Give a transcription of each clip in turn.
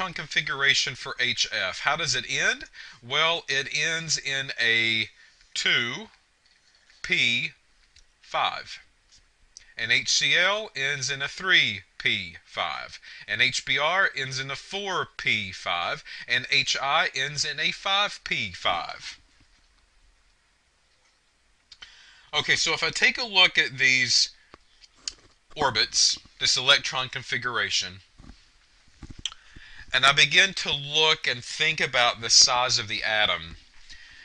electron configuration for HF. How does it end? Well, it ends in a 2p5. And HCl ends in a 3p5. And HBr ends in a 4p5. And HI ends in a 5p5. Okay, so if I take a look at these orbits, this electron configuration, and I begin to look and think about the size of the atom,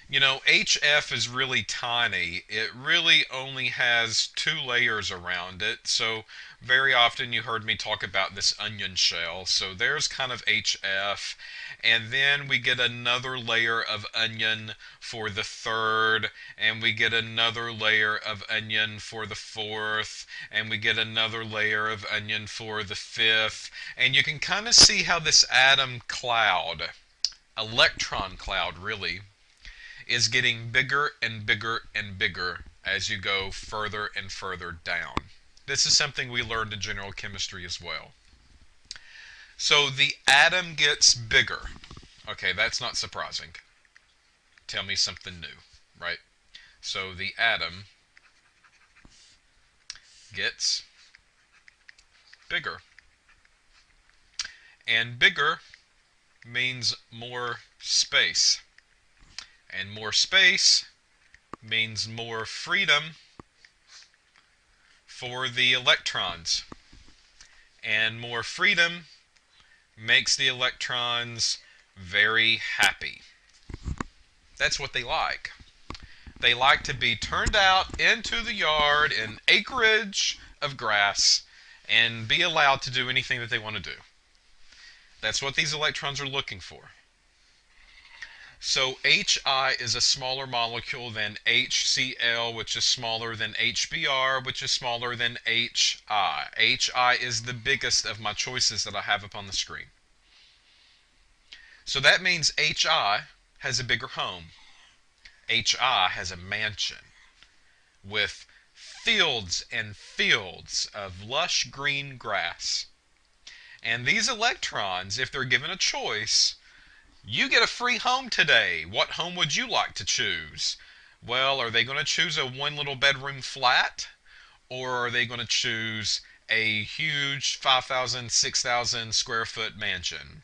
you know, HF is really tiny. It really only has 2 layers around it. So very often you heard me talk about this onion shell. So there's kind of HF. And then we get another layer of onion for the third. And we get another layer of onion for the fourth. And we get another layer of onion for the fifth. And you can kind of see how this atom cloud, electron cloud really, is getting bigger and bigger and bigger as you go further and further down. This is something we learned in general chemistry as well. So the atom gets bigger. Okay, that's not surprising. Tell me something new, right? So the atom gets bigger. And bigger means more space. And more space means more freedom for the electrons. And more freedom makes the electrons very happy. That's what they like. They like to be turned out into the yard in acreage of grass and be allowed to do anything that they want to do. That's what these electrons are looking for. So HI is a smaller molecule than HCl, which is smaller than HBr, which is smaller than HI. HI is the biggest of my choices that I have up on the screen. So that means HI has a bigger home. HI has a mansion with fields and fields of lush green grass. And these electrons, if they're given a choice, you get a free home today. What home would you like to choose? Well, are they going to choose a one little bedroom flat? Or are they going to choose a huge 5,000, 6,000 square foot mansion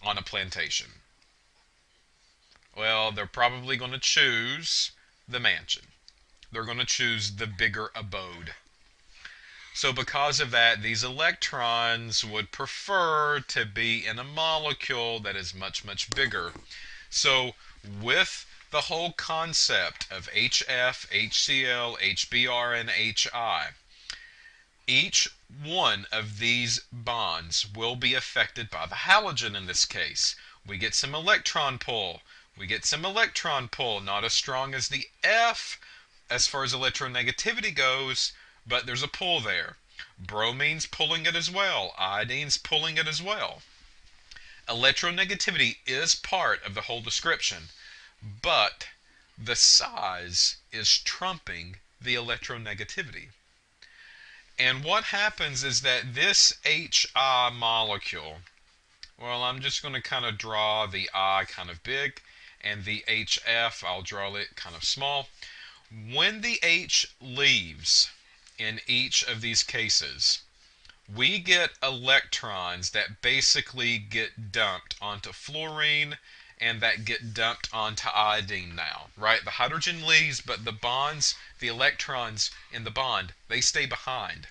on a plantation? Well, they're probably going to choose the mansion. They're going to choose the bigger abode. So because of that, these electrons would prefer to be in a molecule that is much, much bigger. So with the whole concept of HF, HCl, HBr, and HI, each one of these bonds will be affected by the halogen in this case. We get some electron pull. We get some electron pull, not as strong as the F as far as electronegativity goes, but there's a pull there. Bromine's pulling it as well. Iodine's pulling it as well. Electronegativity is part of the whole description, but the size is trumping the electronegativity. And what happens is that this HI molecule, well, I'm just going to kind of draw the I kind of big, and the HF, I'll draw it kind of small. When the H leaves in each of these cases, we get electrons that basically get dumped onto fluorine and that get dumped onto iodine now, right? The hydrogen leaves, but the bonds, the electrons in the bond, they stay behind.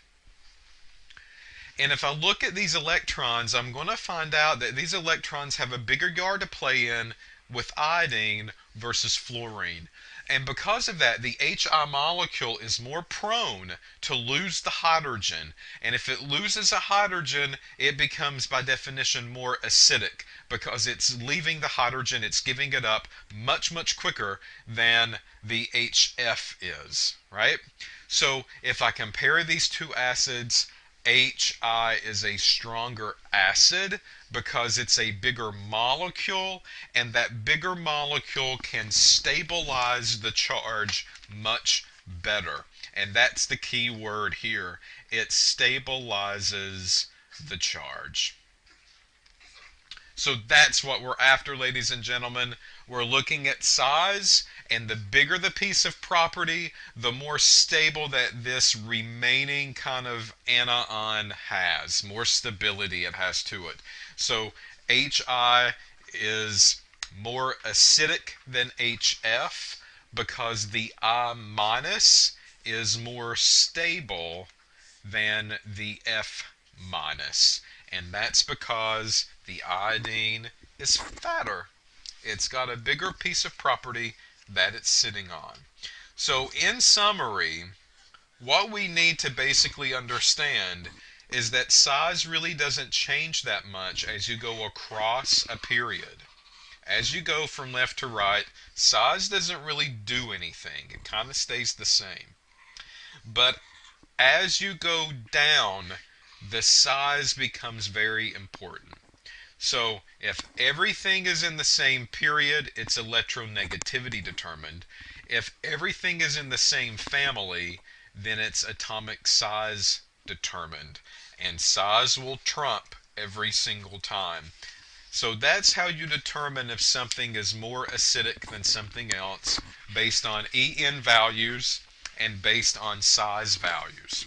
And if I look at these electrons, I'm going to find out that these electrons have a bigger yard to play in with iodine versus fluorine. And because of that, the HI molecule is more prone to lose the hydrogen. And if it loses a hydrogen, it becomes, by definition, more acidic because it's leaving the hydrogen, it's giving it up much, much quicker than the HF is, right? So if I compare these two acids, HI is a stronger acid because it's a bigger molecule, and that bigger molecule can stabilize the charge much better. And that's the key word here. It stabilizes the charge. So that's what we're after, ladies and gentlemen. We're looking at size, and the bigger the piece of property, the more stable that this remaining kind of anion has, more stability it has to it. So Hi is more acidic than Hf because the I minus is more stable than the F minus. And that's because the iodine is fatter. It's got a bigger piece of property that it's sitting on. So, in summary, what we need to basically understand is that size really doesn't change that much as you go across a period. As you go from left to right, size doesn't really do anything. It kind of stays the same. But as you go down, the size becomes very important. So if everything is in the same period, it's electronegativity determined. If everything is in the same family, then it's atomic size determined. And size will trump every single time. So that's how you determine if something is more acidic than something else, based on En values and based on size values.